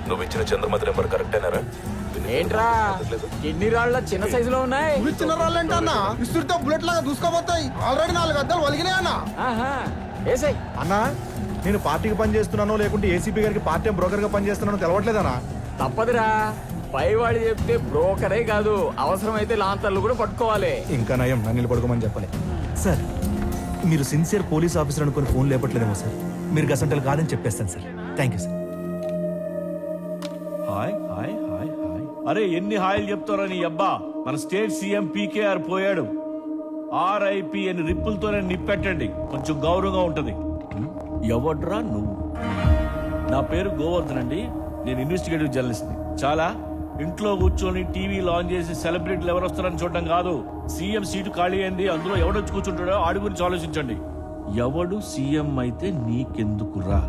నువ్వు ఇచ్చిన చంద్రమతి నెంబర్ కరెక్టేనారా? ఏంట్రా కిడ్నీ రాళ్ళ చిన్న సైజులో ఉన్నాయి. చిన్న రాళ్ళు ఏంట అన్న, విసురుతో బుల్లెట్ లాగా దూసుకోపోతాయి. ఆల్రెడీ 4 అద్దాలు వలిగినాయి అన్న. ఆహా ఏసై అన్నా నేను పార్టీకి పని చేస్తున్నానో లేకుంటే ఏసీపీ గారికి పార్ట్ టైం బ్రోకర్ గా పని చేస్తున్నానో తెలవట్లేదన్నా. తప్పదురా, పైవాడు చెప్తే బ్రోకరే కాదు అవసరమైతే లాంతర్లు కూడా పట్టుకోవాలి. ఇంకా నయం నన్ను పడుకోమని చెప్పలే. సార్ మీరు సిన్సియర్ పోలీస్ ఆఫీసర్ అనుకుని ఫోన్ లేపట్లేదేమో సార్. మీరు గసంటలు కాదని చెప్పేస్తాను sir. Thank you sir. Hi hi hi hi. అరే ఎన్ని హాయిలు చెప్తారో నీ అబ్బా. మన స్టేట్ సీఎం పీకేఆర్ పోయాడు. ఆర్ఐపి అని రిప్పులతోనే నిప్పెట్టండి, కొంచెం గౌరవంగా ఉంటది. ఎవడ్రా నువ్వు? నా పేరు గోవర్ధన్ అండి, నేను ఇన్వెస్టిగేటివ్ జర్నలిస్ట్ ని. చాలా ఇంట్లో కూర్చొని టీవీ లాంచ్ చేసి సెలబ్రిటీలు ఎవరు వస్తారని చూడడం కాదు. సీఎం సీటు ఖాళీ అయింది, అందులో ఎవడొచ్చి కూర్చుంటాడో ఆడి గురించి ఆలోచించండి. ఎవడు సీఎం అయితే నీకెందుకురా?